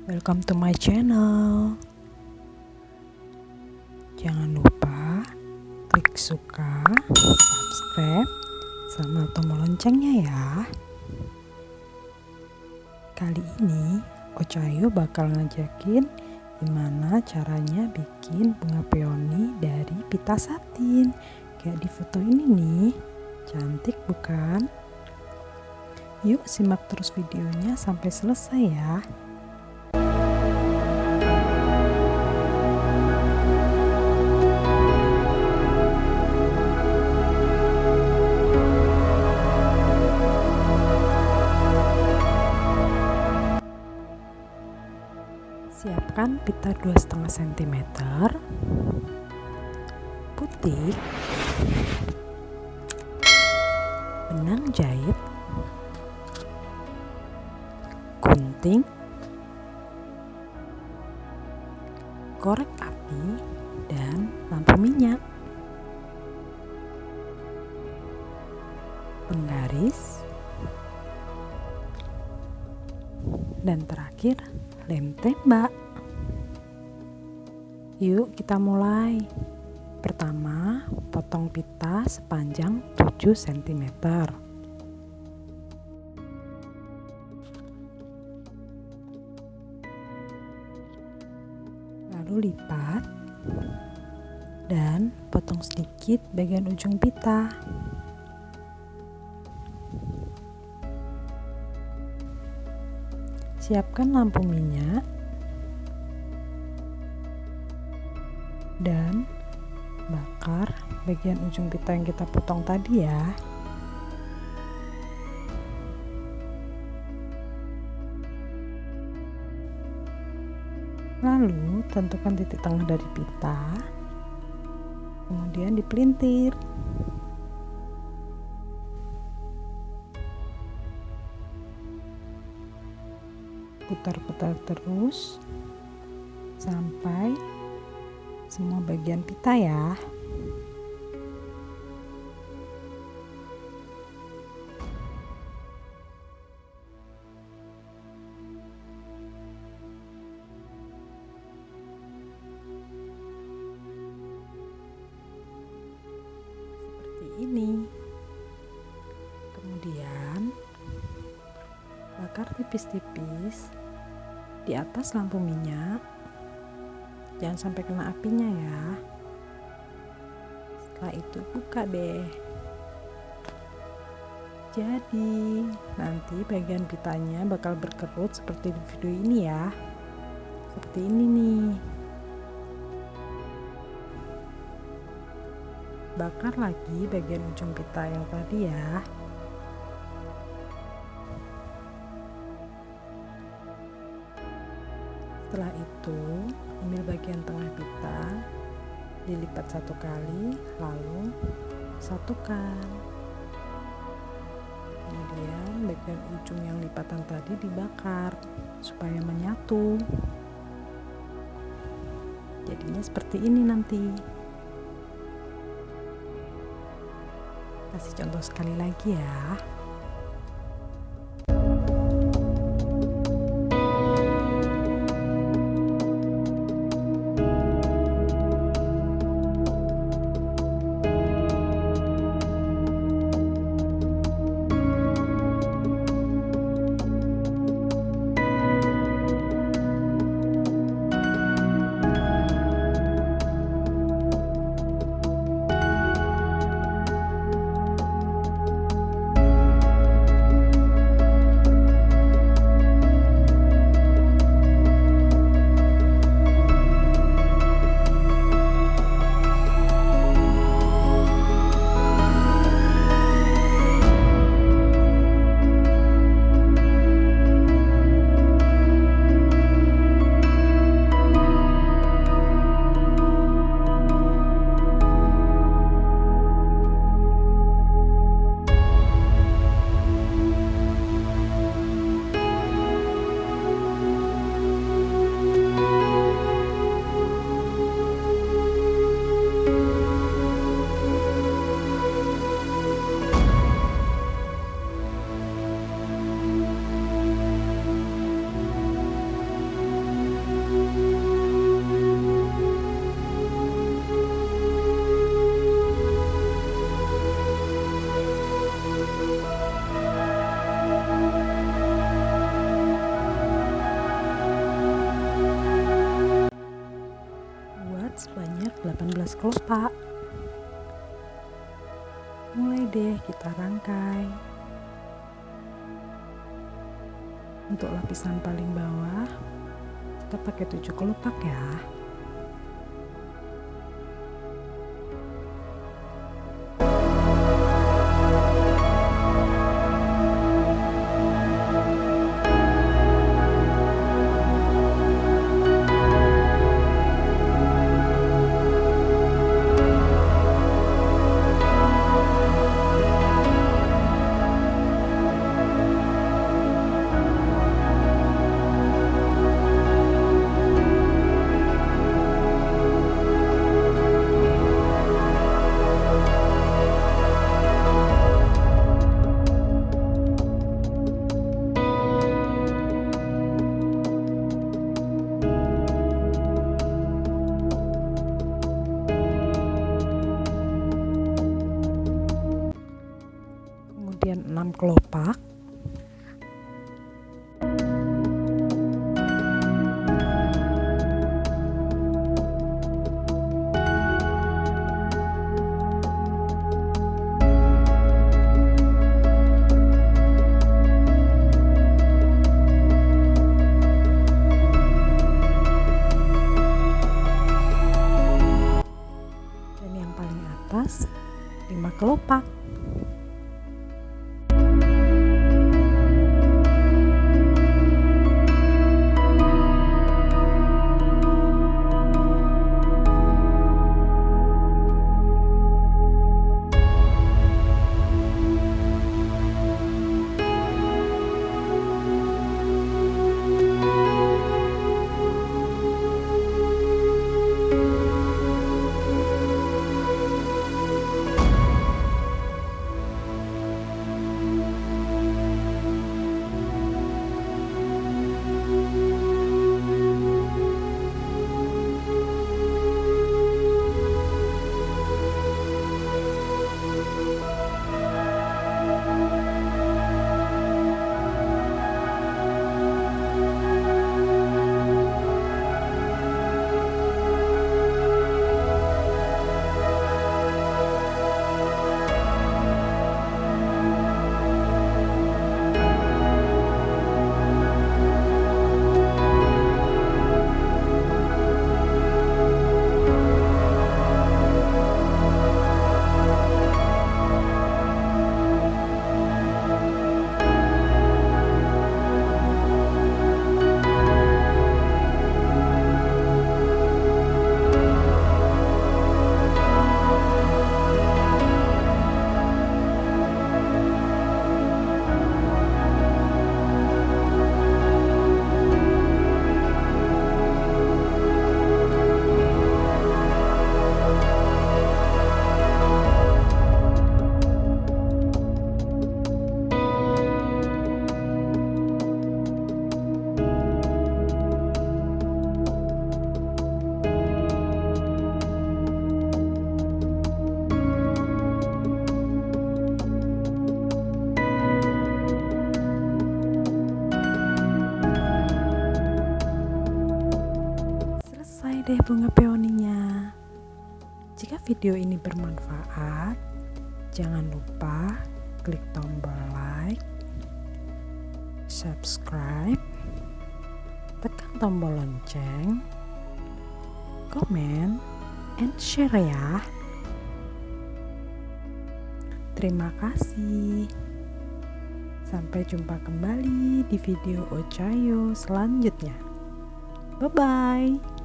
Welcome to my channel. Jangan lupa klik suka, subscribe, sama tombol loncengnya ya. Kali ini Ocayo bakal ngajakin gimana caranya bikin bunga peony dari pita satin. Kayak di foto ini nih, cantik bukan? Yuk simak terus videonya sampai selesai ya. Siapkan pita 2,5 cm, putih, benang jahit, gunting, korek api, dan lampu minyak, penggaris, dan terakhir lem tembak. Yuk kita mulai. Pertama, potong pita sepanjang 7 cm. Lalu lipat dan potong sedikit bagian ujung pita. Siapkan lampu minyak dan bakar bagian ujung pita yang kita potong tadi ya. Lalu tentukan titik tengah dari pita, kemudian dipelintir. Putar-putar terus sampai semua bagian pita ya. Seperti ini. Kemudian bakar tipis-tipis di atas lampu minyak, jangan sampai kena apinya ya. Setelah itu buka deh. Jadi nanti bagian pitanya bakal berkerut seperti di video ini ya, seperti ini nih. Bakar lagi bagian ujung pita yang tadi ya. Setelah itu, ambil bagian tengah pita, dilipat 1 kali, lalu satukan. Kemudian bagian ujung yang lipatan tadi dibakar supaya menyatu. Jadinya seperti ini nanti. Kasih contoh sekali lagi ya. kelopak. Mulai deh kita rangkai. Untuk lapisan paling bawah kita pakai 7 kelopak ya. Kemudian 6 kelopak. Dan yang paling atas 5 kelopak. Selesai deh bunga peoninya. Jika video ini bermanfaat, jangan lupa klik tombol like, subscribe, tekan tombol lonceng, komen, and share ya. Terima kasih. Sampai jumpa kembali di video Ochayo selanjutnya. Bye-bye.